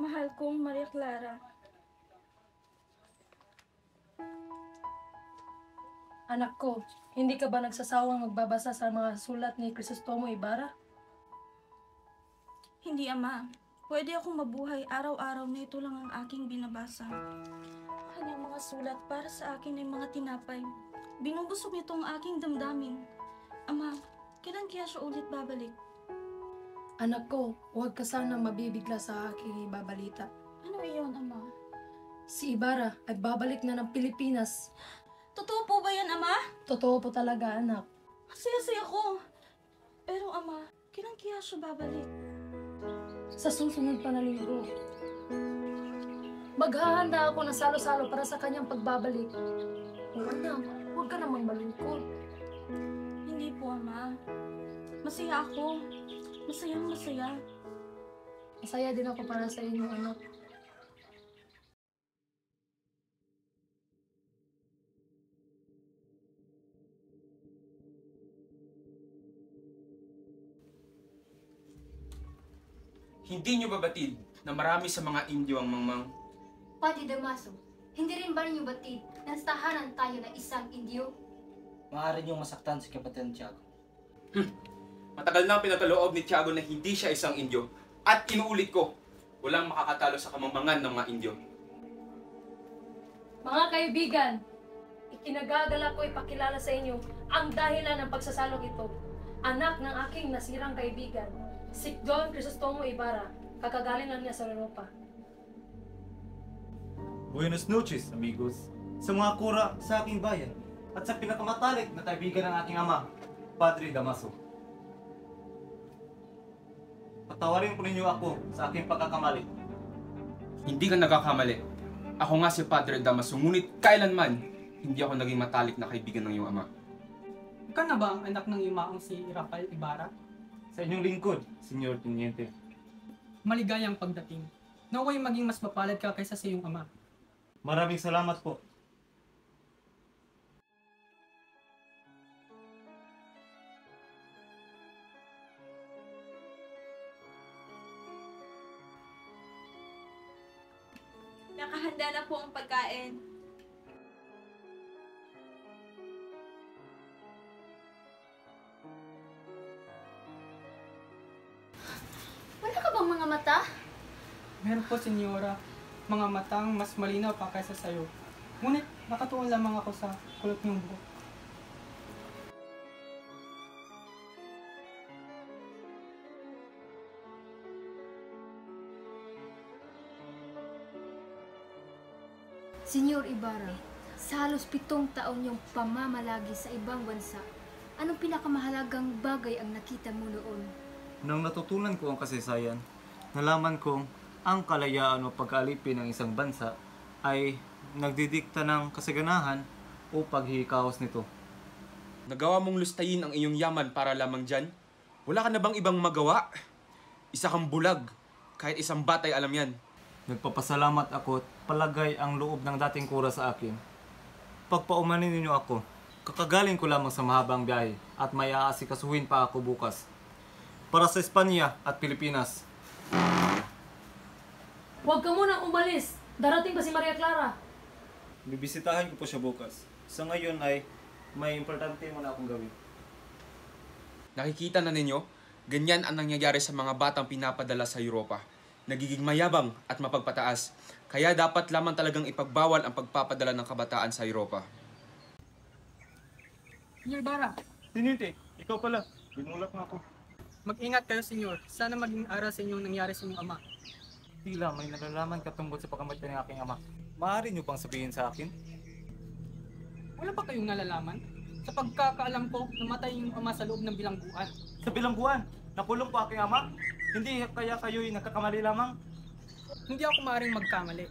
Mahal kong Maria Clara. Anak ko, hindi ka ba nagsasawang magbabasa sa mga sulat ni Crisostomo Ibarra? Hindi, Ama. Pwede akong mabuhay araw-araw na ito lang ang aking binabasa. Kanyang mga sulat para sa akin ay mga tinapay. Binubusog nito ang aking damdamin. Ama, kailan kaya siya ulit babalik? Anak ko, huwag ka sana mabibigla sa aking ibabalita. Ano iyon, Ama? Si Ibarra ay babalik na ng Pilipinas. Totoo po ba yan, Ama? Totoo po talaga, anak. Masaya-saya ko. Pero, Ama, kailan kaya siya babalik? Sa susunod pa na linggo. Maghahanda ako ng salo-salo para sa kanyang pagbabalik. O anak, huwag ka namang malungkot. Hindi po, Ama. Masaya ako. Masayang masaya. Masaya din ako para sa inyo, anak. Hindi nyo babatid na marami sa mga Indio ang mangmang? Padre Damaso, hindi rin ba ninyo batid na tahanan tayo na isang Indio? Maaari niyong masaktan si Kapatid Tiago. Matagal na ang pinagkaloob ni Tiago na hindi siya isang Indio. At inuulit ko, walang makakatalo sa kamangmangan ng mga Indio. Mga kaibigan, ikinagagala ko ipakilala sa inyo ang dahilan ng pagsasalong ito. Anak ng aking nasirang kaibigan, si John Crisostomo Ibarra, kakagaling lang niya sa Europa. Buenos noches, amigos. Sa mga kura sa aking bayan at sa pinakamatalik na kaibigan ng aking ama, Padre Damaso. Patawarin po ninyo ako sa aking pagkakamali. Hindi ka nagkakamali. Ako nga si Padre Damaso, ngunit kailanman hindi ako naging matalik na kaibigan ng iyong ama. Ikaw na ba ang anak ng imaong si Rafael Ibarra? Sa inyong lingkod, Senyor Teniente. Maligayang pagdating. Naway maging mas mapalad ka kaysa sa iyong ama. Maraming salamat po. Nakahanda na po ang pagkain. Wala ka bang mga mata? Meron po, senyora, mga matang mas malinaw pa kaysa sa'yo. Ngunit nakatuon lamang ako sa kulot niyong buhok. Senyor Ibarra, sa halos 7 taon niyong pamamalagi sa ibang bansa, anong pinakamahalagang bagay ang nakita mo noon? Nang natutunan ko ang kasaysayan, nalaman kong ang kalayaan o pag-alipin ng isang bansa ay nagdidikta ng kasaganahan o paghihikaos nito. Nagawa mong lustayin ang iyong yaman para lamang dyan? Wala ka na bang ibang magawa? Isa kang bulag. Kahit isang batay alam yan. Nagpapasalamat ako at palagay ang loob ng dating kura sa akin. Pagpaumanin ninyo ako, kakagaling ko lamang sa mahabang biyahe at may aasikasuhin pa ako bukas. Para sa Espanya at Pilipinas. Huwag ka munang umalis. Darating pa si Maria Clara. Bibisitahin ko po siya bukas. Sa ngayon ay may importante mo na akong gawin. Nakikita na ninyo, ganyan ang nangyayari sa mga batang pinapadala sa Europa. Nagiging mayabang at mapagpataas. Kaya dapat lamang talagang ipagbawal ang pagpapadala ng kabataan sa Europa. Senyor Ibarra, Teniente, ikaw pala. Binulak na ako. mag-ingat kayo, senyor. Sana maging aral sa inyong nangyari sa inyong ama. Tila may nalalaman ka tungkol sa pagkamatay ng aking ama. Maaari niyo pang sabihin sa akin? Wala pa kayong nalalaman? Sa pagkakaalam ko, namatay yung ama sa loob ng bilangguan. Sa bilangguan, nakulong po aking ama. Hindi kaya kayo'y nagkakamali lamang? Hindi ako maaaring magkamali.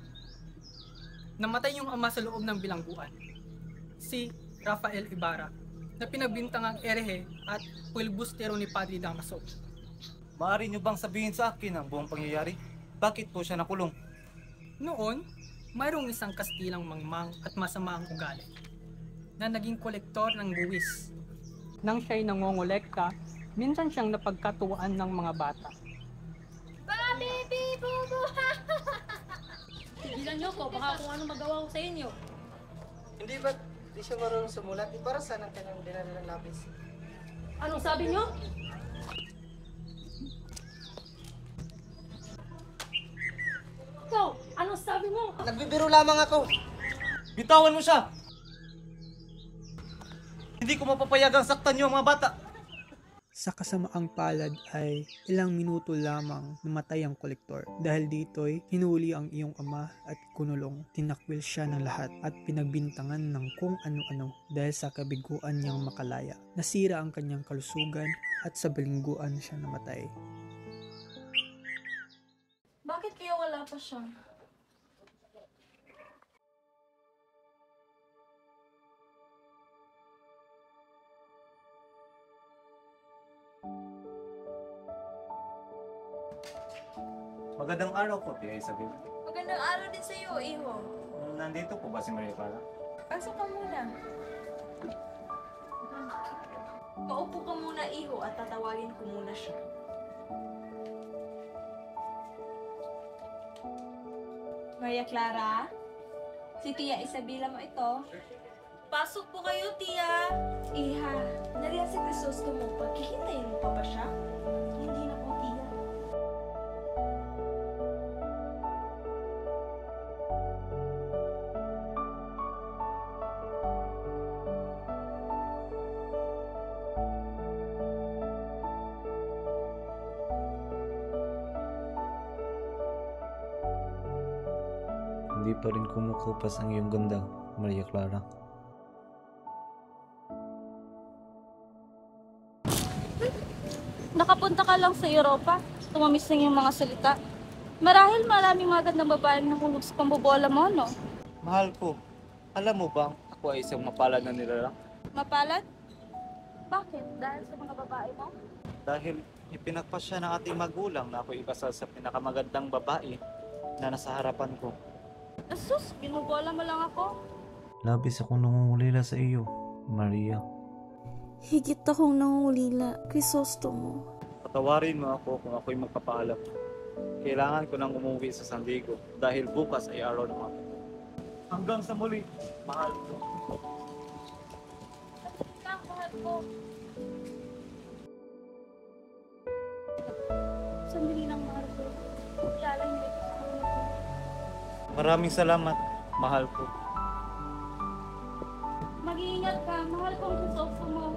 Namatay yung ama sa loob ng bilangguan. Si Rafael Ibarra, na pinagbintangang erehe at puilbustero ni Padre Damaso. Maaari niyo bang sabihin sa akin ang buong pangyayari? Bakit po siya nakulong? Noon, mayroong isang Kastilang mangmang at masama ang ugali na naging kolektor ng buwis. Nang siya'y nangongolekta, minsan siyang napagkatuwaan ng mga bata. Baby, bubu, Tigilan niyo ko, baka kung ano magawa ko sa inyo. Hindi ba di siya marunong sumulat? Di para saan ang kanyang dinala ng lapis? Anong sabi niyo? Ikaw, anong sabi mo? Nagbibiro lamang ako. Bitawan mo siya! Hindi ko mapapayagang saktan niyo ang mga bata. Sa kasamaang palad ay ilang minuto lamang namatay ang kolektor. Dahil dito'y hinuli ang iyong ama at kunulong. Tinakwil siya ng lahat at pinagbintangan ng kung ano-ano dahil sa kabiguan niyang makalaya. Nasira ang kanyang kalusugan at sa bilingguan siya namatay. Bakit kaya wala pa siya? Magandang araw po, Tia Isabel. Magandang araw din sa iyo, Iho. Nandito po ba si Maria Clara? Pasok ka muna. Paupo ka muna, Iho, at tatawagin ko muna siya. Maria Clara? Si Tia Isabela mo ito? Pasok po kayo, Tia. Iha, nariyan si Crisostomo mo. Paghihintayin mo pa ba siya? Hindi na po, Tia. Hindi pa rin kumukupas ang iyong ganda, Maria Clara. Nakapunta ka lang sa Europa. Tumamis na yung mga salita. Marahil maraming magandang babaeng nahulog sa pambobola mo, no? Mahal ko, alam mo bang ako ay isang mapalad na nilalang? Mapalad? Bakit? Dahil sa mga babae mo? Dahil ipinagpasya ng ating magulang na ako ikasal sa pinakamagandang babae na nasa harapan ko. Asus, binubola mo lang ako. Labis akong nangungulila sa iyo, Maria. Higit akong nangungulila, Crisostomo. Patawarin mo ako kung ako'y magpapaalam. Kailangan ko nang umuwi sa San Diego dahil bukas ay araw ng mga. Hanggang sa muli, mahal ko. Lang, mahal ko. Sandali lang, mahal ko. Lalangin ko sa ulo ko. Maraming salamat, mahal ko. Mag-iingat ka, mahal kong Crisostomo.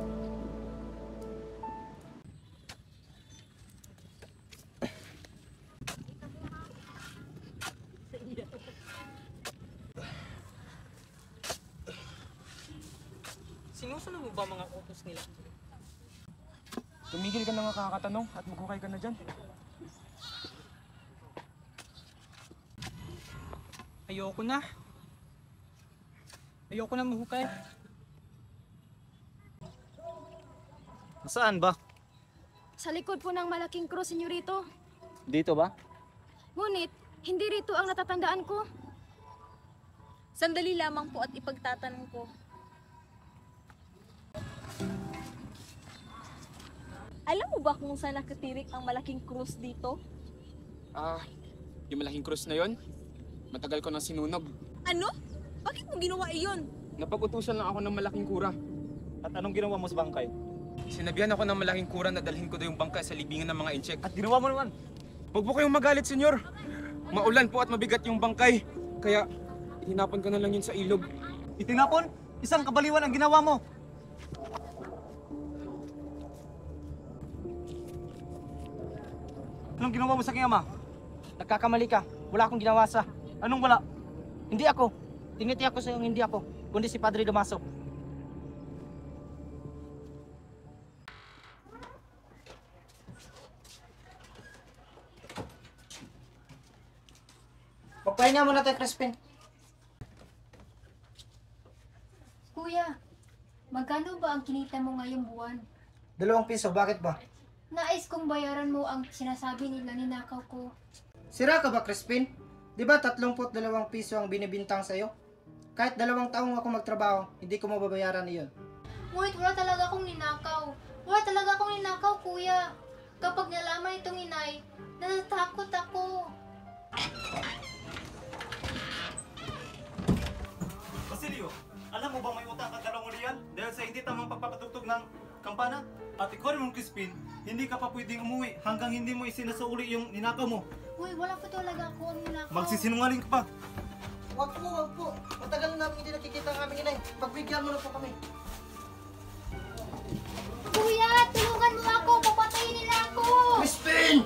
Sinusunod mo ba mga utos nila? Tumigil ka na nga kakatanong at maghukay ka na dyan. Ayoko na. Ayoko na mahukay. Saan ba? Sa likod po ng malaking krus, senyorito. Dito ba? Ngunit, hindi rito ang natatandaan ko. Sandali lamang po at ipagtatanong ko. Alam mo ba kung saan nakatirik ang malaking krus dito? Yung malaking krus na yon, matagal ko nang sinunog. Ano? Bakit mo ginawa iyon? Napag-utusan lang ako ng malaking kura. At anong ginawa mo sa bangkay? Sinabihan ako ng malaking kura na dalhin ko daw yung bangkay sa libingan ng mga incheck. At ginawa mo naman? Huwag po kayong magalit, senyor. Maulan po at mabigat yung bangkay. Kaya, itinapon ko na lang yun sa ilog. Itinapon? Isang kabaliwan ang ginawa mo. Anong ginawa mo sa aking ama? Nagkakamali ka. Wala akong ginawa sa... Anong wala? Hindi ako. Tinitiyak ko sa iyong hindi ako. Kundi si Padre Damaso. Pagpahinga muna tayo, Crispin. Kuya, magkano ba ang kinita mo ngayong buwan? 2 piso, bakit ba? Nais kong bayaran mo ang sinasabi nila ninakaw ko. Sira ka ba, Crispin? Di ba 32 piso ang binibintang sa'yo? Kahit 2 taong ako magtrabaho, hindi ko mababayaran iyon. Ngunit wala talaga akong ninakaw. Wala talaga akong ninakaw, kuya. Kapag nalaman itong inay, natatakot ako. Basilio, alam mo ba may utang ka 2 real dahil sa hindi tamang pagpapatugtog ng kampana? At ikaw rin, Crispin, hindi ka pa pwedeng umuwi hanggang hindi mo isinasauli yung ninakaw mo. Uy, wala pa talaga ako ang ninakaw. Magsisinungaling ka pa. Wag po. Matagal na namin hindi nakikita ang aming inay. Pagbigyan mo na po kami. Kuya, tulungan mo ako! Papatayin nila ako! Crispin!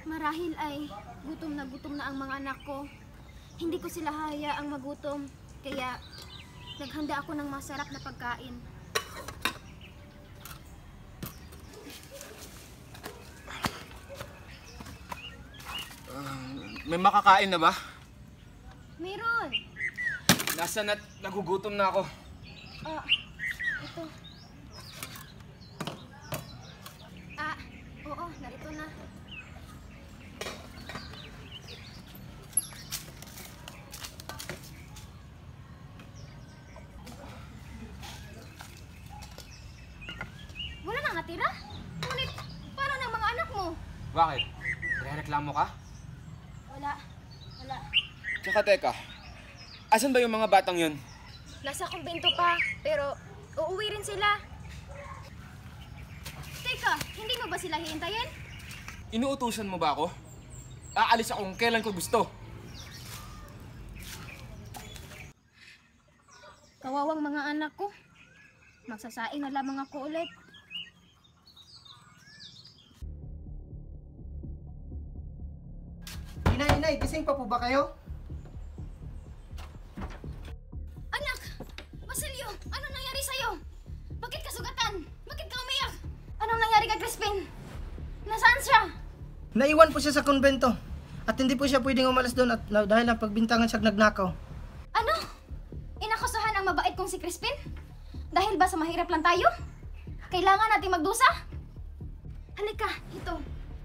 Marahil ay gutom na ang mga anak ko. Hindi ko sila hayaang magutom, kaya naghanda ako ng masarap na pagkain. May makakain na ba? Meron! Nasaan at nagugutom na ako. Ito. Oo, narito na. Wala nang natira? Ngunit, para ng mga anak mo? Bakit? Rereklamo ka? Wala. Tsaka teka, asan ba yung mga batang yun? Nasa kumbento pa, pero uuwi rin sila. Teka, hindi mo ba sila hihintayin? Inuutusan mo ba ako? Aalis ako kung kailan ko gusto. Kawawang mga anak ko. Magsasaing na lamang ako ulit. Inay, gising pa po ba kayo? Anak! Basilio! Anong nangyari sa'yo? Bakit ka sugatan? Bakit ka umiyak? Anong nangyari kay Crispin? Nasaan siya? Naiwan po siya sa konbento. At hindi po siya pwedeng umalis doon at dahil ang pagbintangan siya nagnakaw. Ano? Inakusahan ang mabait kong si Crispin? Dahil ba sa mahirap lang tayo? Kailangan natin magdusa? Halika, ito.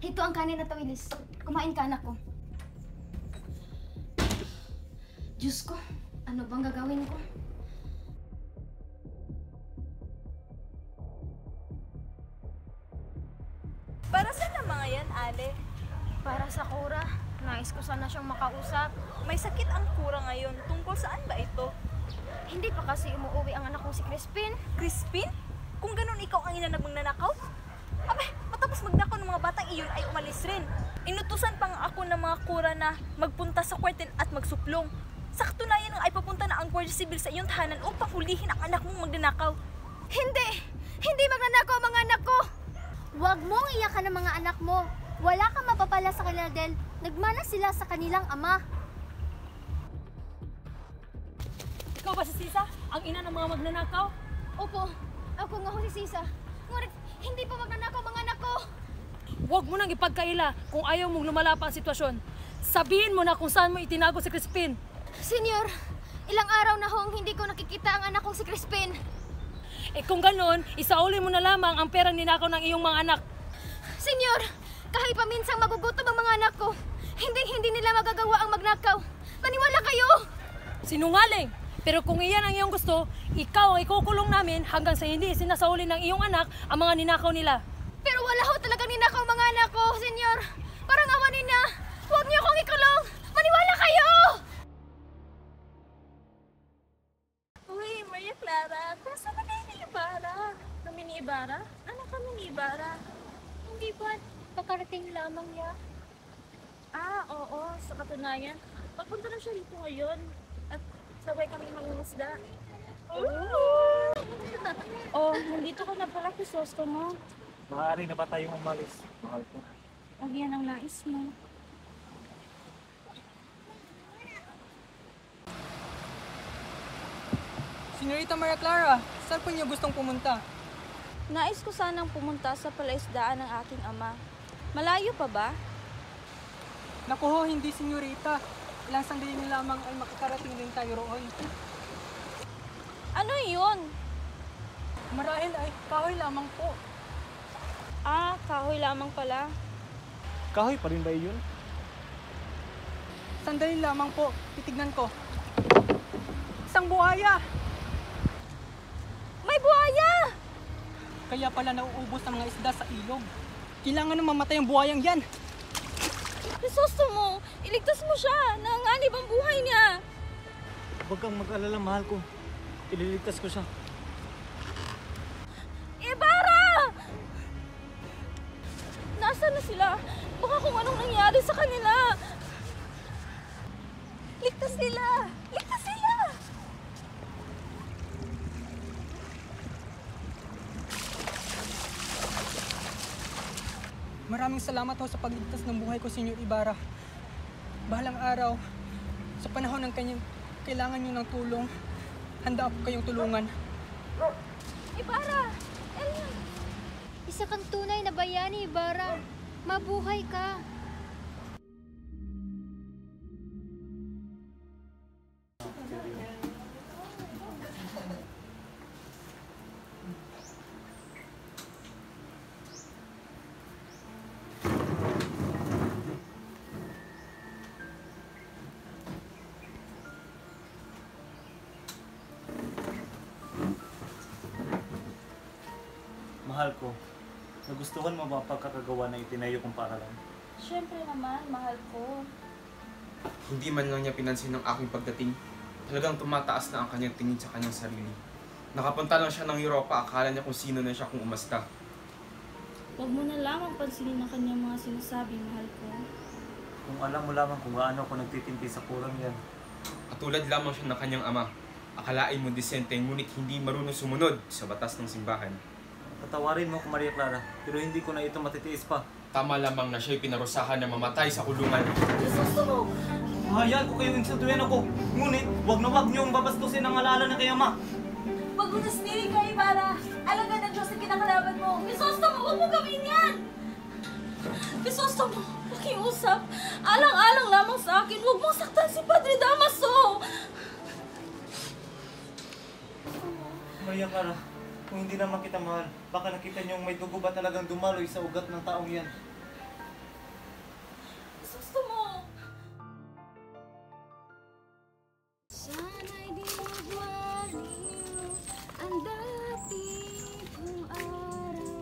Ito ang kanin at tawilis. Kumain ka, anak ko. Diyos ko, ano bang gagawin ko? Para saan ang mga yan, Ale? Para sa Cora, nais ko sana siyang makausap. May sakit ang kura ngayon. Tungkol saan ba ito? Hindi pa kasi umuwi ang anak kong si Crispin. Crispin? Kung ganun ikaw ang ina na magnanakaw? Abe, matapos magnakaw ng mga batang iyon ay umalis rin. Inutusan pa nga ako ng mga kura na magpunta sa kwartel at magsuplong. Sa katunayan nga ay papunta na ang Guardia Civil sa iyong tahanan upang hulihin ang anak mong magnanakaw. Hindi! Hindi magnanakaw ang mga anak ko! Huwag mong iyakan ang mga anak mo. Wala kang mapapala sa kanila dahil nagmana sila sa kanilang ama. Ikaw ba si Sisa? Ang ina ng mga magnanakaw? Opo, ako nga ho si Sisa. Ngunit hindi pa magnanakaw mga anak ko. Huwag mo nang ipagkaila kung ayaw mong lumala pa ang sitwasyon. Sabihin mo na kung saan mo itinago si Crispin. Senyor, ilang araw na hong hindi ko nakikita ang anak kong si Crispin. Eh kung ganon, isauli mo na lamang ang perang ninakaw ng iyong mga anak. Senyor, kahit paminsang magugutom ang mga anak ko, hindi nila magagawa ang magnakaw. Maniwala kayo! Sinungaling! Pero kung iyan ang iyong gusto, ikaw ang ikukulong namin hanggang sa hindi sinasauli ng iyong anak ang mga ninakaw nila. Pero wala ho talagang ninakaw mga anak ko, senyor. Parang awanin na. Huwag niyo akong ikulong. Maniwala kayo! Uy, Maria Clara, kasa na kayo ni Ibarra? Kami ni Ibarra? Ano kami ni Ibarra? Hindi ba? Pakarating lamang niya. Oo, sa katunayan. Pagpunta na siya dito ngayon. At sabay kami mangungusta. Nandito ka na pala, Crisostomo. Maaari na ba tayong umalis? Mahal ko. Huwag yan ang nais mo. Senyorita Maria Clara, saan po niyo gustong pumunta? Nais ko sanang pumunta sa palaisdaan ng aking ama. Malayo pa ba? Naku ho, hindi senyorita. Ilang sandali na lamang ay makakarating din tayo roon. Ano yun? Marahil ay kahoy lamang po. Kahoy lamang pala. Kahoy pa rin ba yun? Sandali lamang po, titignan ko. Isang buhaya! May buhaya! Kaya pala nauubos ang mga isda sa ilog. Kailangan na mamatay ang buhayang yan. Crisostomo, iligtas mo siya. Nanganganib ang buhay niya. Huwag kang mag-alala, mahal ko. Ililigtas ko siya. Ibarra! Nasaan na sila? Baka kung anong nangyari sa kanila. Ligtas sila! Ligtas sila! Maraming salamat ho sa pagligtas ng buhay ko, Senyor Ibarra. Bahalang araw, sa panahon ng kanyang kailangan niyo ng tulong, handa ako kayong tulungan. Ibarra! Elian! Isa kang tunay na bayani, Ibarra. Mabuhay ka. Mahal ko, nagustuhan mo ba ang pagkakagawa na itinayo kong paaralan? Siyempre naman, mahal ko. Hindi man lang niya pinansin ang aking pagdating. Talagang tumataas na ang kanyang tingin sa kanyang sarili. Nakapunta lang siya ng Europa, akala niya kung sino na siya kung umasta. Huwag mo na lamang pansinin ang kanyang mga sinasabi, mahal ko. Kung alam mo lamang kung gaano ako nagtitimpi sa kurang yan. Katulad lamang siya ng kanyang ama. Akalain mo disente, ngunit hindi marunong sumunod sa batas ng simbahan. Patawarin mo ko, Maria Clara, pero hindi ko na ito matitiis pa. Tama lamang na siya'y pinarusahan na mamatay sa kulungan. Crisostomo! Mahayaan ko kayong insultuhin ako. Ngunit, wag na wag niyong babastusin ang alaala na kay ama. Huwag mo nasniling ka, Ibarra! Alagad ng Diyos na kinakalaban mo! Crisostomo, huwag mo gawin yan! Crisostomo, pakiusap. Alang-alang lamang sa akin. Huwag mong saktan si Padre Damaso! Maria Clara, kung hindi naman kita mahal, baka nakita niyong may dugo ba talagang dumaloy sa ugat ng taong yan. Crisostomo! Sana'y di magwaliw ang dati kong araw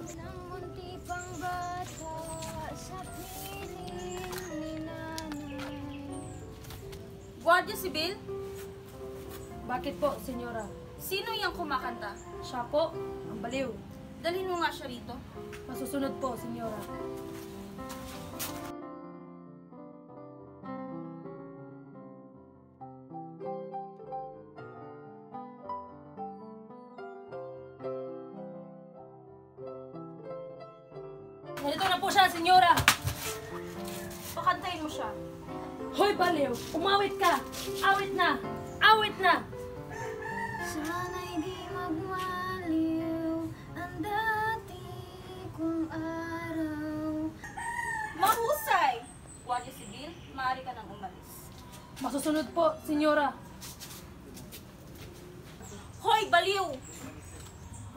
ng munti pang bata sa piling ni nanay. Guardia Sibil, Bakit po, senyora? sino yung kumakanta? Siya po, ang baliw. Dalhin mo nga siya rito. Masusunod po, senyora. Narito na po siya, senyora! Pakantayin mo siya. Hoy, baliw! Umawit ka! Awit na! Awit na! Sana'y di magwaliw ang dati kong araw. Mahusay! Guardia Sibil, maaari ka nang umalis. Masusunod po, senyora. Hoy, baliw!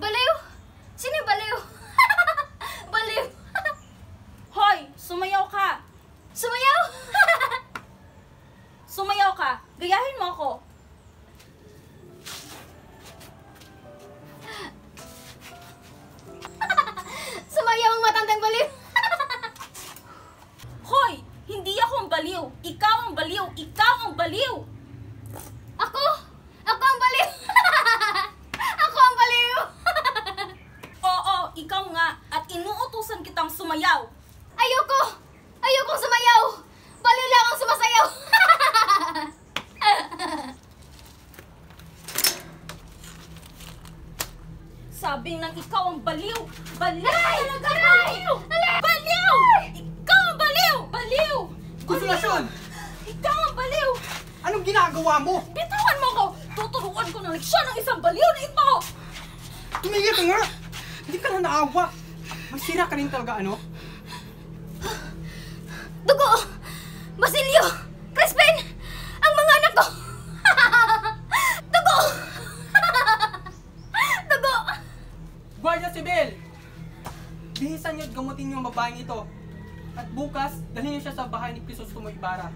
Baliw? Sino yung baliw? Baliw? Hoy, sumayaw ka! Sumayaw? Sumayaw ka! Gayahin mo ako! Sumayaw ang matandang baliw? Hoy! Hindi ako ang baliw! Ikaw ang baliw! Ikaw ang baliw! Ako? Ako ang baliw? Ako ang baliw? Oo, ikaw nga! At inuutusan kitang sumayaw! Ayoko! Ayokong sumayaw! Baliw lang ang sumasayaw! Sabing nang ikaw ang baliw! Baliw! Aray! Talaga Aray! baliw! Baliw! Ikaw ang baliw! Baliw! Konsolasyon! Ikaw ang baliw! Anong ginagawa mo? Bitawan mo ako! Tuturuan ko ng leksyon ng isang baliw na ito! Tumigil ka nga! Hindi ka na naawa. Masira ka rin talaga, ano? Dugo! Basilio! Crispin! Ang mga anak ko! Dugo! Dugo! Guardia Sibil! Bihisan niyo at gamutin niyo ang babaeng ito. At bukas, dalhin niyo siya sa bahay ni Crisostomo Ibarra.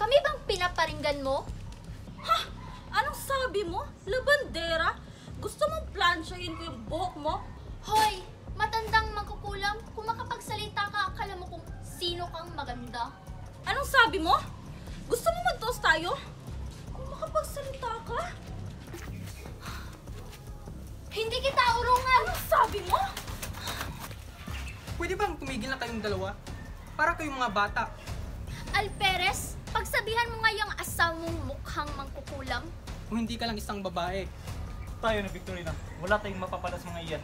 Kami bang pinaparinggan mo? Anong sabi mo? Labandera? Gusto mong plansyahin ko yung buhok mo? Hoy, matandang mangkukulam, kung makapagsalita ka, akala mo kung sino kang maganda. Anong sabi mo? Gusto mo mag-toast tayo? Kung makapagsalita ka? Hindi kita urungan! Anong sabi mo? Pwede bang tumigil na kayong dalawa? Para kayong mga bata. Alperes, pagsabihan mo nga yung asawa mong mukhang mangkukulam. Kung hindi ka lang isang babae. Tayo na, Victorina. Wala tayong mapapala sa mga iyan.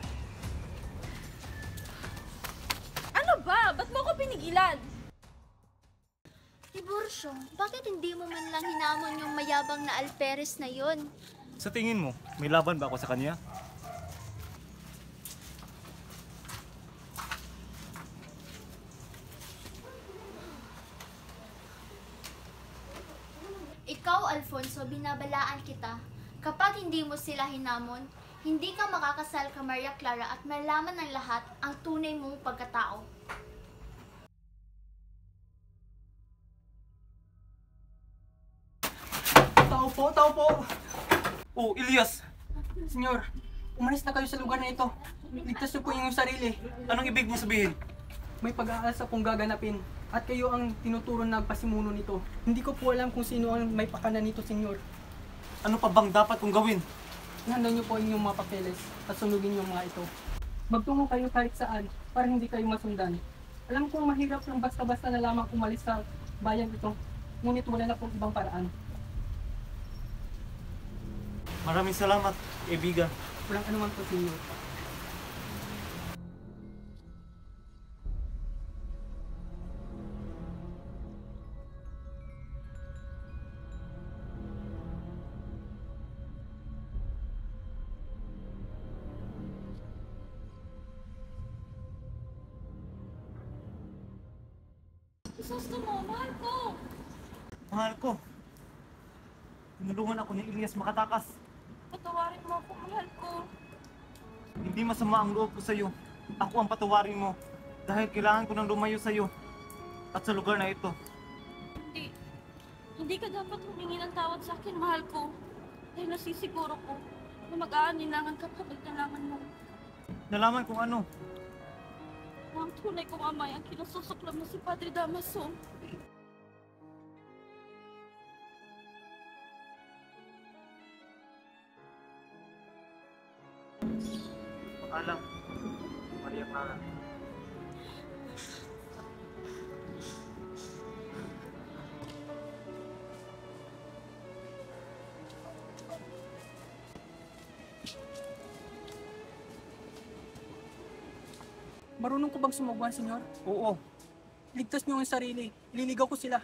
Ano ba? Ba't mo ako pinigilan? Tiburcio, bakit hindi mo man lang hinamon yung mayabang na Alperes na yon? Sa tingin mo, may laban ba ako sa kanya? Ikaw, Alfonso, binabalaan kita. Kapag hindi mo sila hinamon, hindi ka makakasal ka Maria Clara at malaman ng lahat ang tunay mong pagkatao. Tao po! Oh, Elias! Senyor, umalis na kayo sa lugar na ito. Ligtas niyo po yung sarili. Anong ibig mo sabihin? May pag-aalsa pong gaganapin. At kayo ang tinuturo na pasimuno nito. Hindi ko po alam kung sino ang may pakana nito, senyor. Ano pa bang dapat kong gawin? Ihandaan niyo po inyong mga papeles at sunugin yung mga ito. Magtungo kayo kahit saan para hindi kayo masundan. Alam kong mahirap lang basta-basta na lamang umalis sa bayan ito. Ngunit wala na pong ibang paraan. Maraming salamat, kaibigan. Walang anuman po, senyor. Gusto mo, mahal ko. Mahal ko. Tinulungan ako ni Elias makatakas. Patawarin mo ako, mahal ko. Hindi masama ang loob ko sa'yo. Ako ang patawarin mo. Dahil kailangan ko nang lumayo sa'yo. At sa lugar na ito. Hindi ka dapat humingi ng tawad sa akin, mahal ko. Dahil nasisiguro ko na mag-aanilangan ka kapag nalaman mo Nalaman kung ano. na ang tunay kong amay ang kinasusuklam mo si Padre Damaso. Paalam, Maria Clara. Marunong ko bang sumugwan, senyor? Oo, Ligtas niyo ang sarili. Ililigaw ko sila.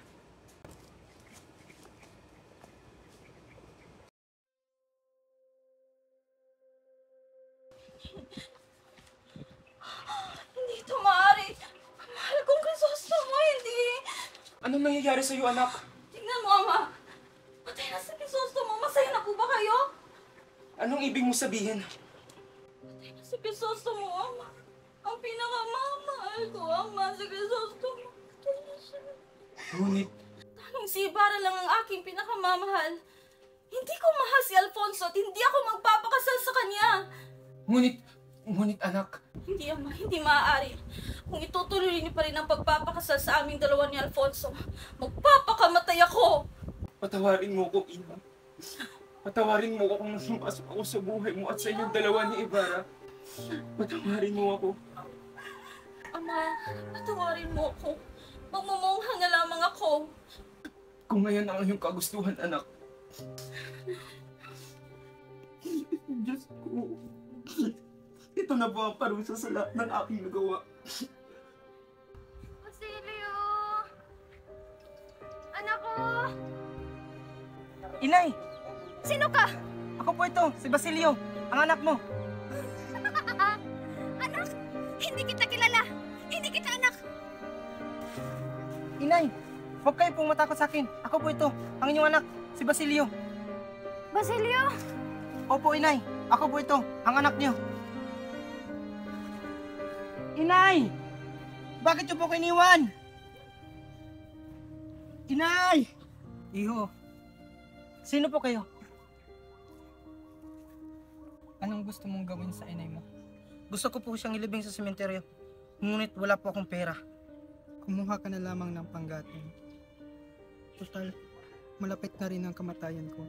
Hindi ito maaari. Mahal kong Crisostomo, hindi. Anong nangyayari sa'yo, anak? Tingnan mo, Ama. Patay na si Crisostomo. Masaya na po ba kayo? Anong ibig mo sabihin? Patay na si Crisostomo, Ama. Ang pinakamamahal ko, Ama, si Crisostomo. Patay na siya. Ngunit, Tanging si Ibarra lang ang aking pinakamamahal. Hindi ko mahal si Alfonso at hindi ako magpapakasal sa kanya. ngunit anak, Hindi, Ama, hindi maaari. Kung itutuloy niyo pa rin ang pagpapakasal sa aming dalawa ni Alfonso, magpapakamatay ako. patawarin mo ko, Ina. Patawarin mo ko kung nasumasok ako sa buhay mo at sa inyong dalawa ni Ibarra. Patawarin mo ako. Ama, patawarin mo ako. Magmumungha na lamang ako. Kung ngayon ang iyong kagustuhan, anak. Diyos ko. Ito na po ang parusa sa lahat ng aking nagawa. Basilio! Anak ko! Inay! Sino ka? Ako po ito, si Basilio, ang anak mo. Anak! Hindi kita kilala! Hindi kita anak! Inay, huwag kayo pong matakot sa akin. Ako po ito, ang inyong anak, si Basilio. Basilio! Opo, Inay. Ako po ito, ang anak niyo. Inay! Bakit niyo po ko iniwan? Inay! Iho, sino po kayo? Anong gusto mong gawin sa inay mo? Gusto ko po siyang ilibing sa sementeryo. Ngunit wala po akong pera. Kumuha ka na lamang ng panggatong. Total, malapit na rin ang kamatayan ko.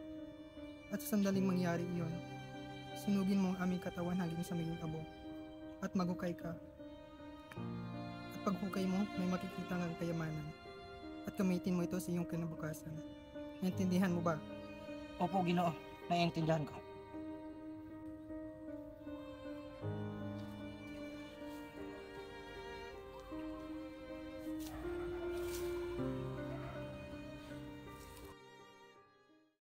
At sa sandaling mangyari iyon, sunugin mo ang aming katawan hanggang sa maging abo. At maghukay ka. At paghukay mo, may makikita ng kayamanan. At gamitin mo ito sa iyong kinabukasan. Naintindihan mo ba? Opo, Ginoo. Naiintindihan ko.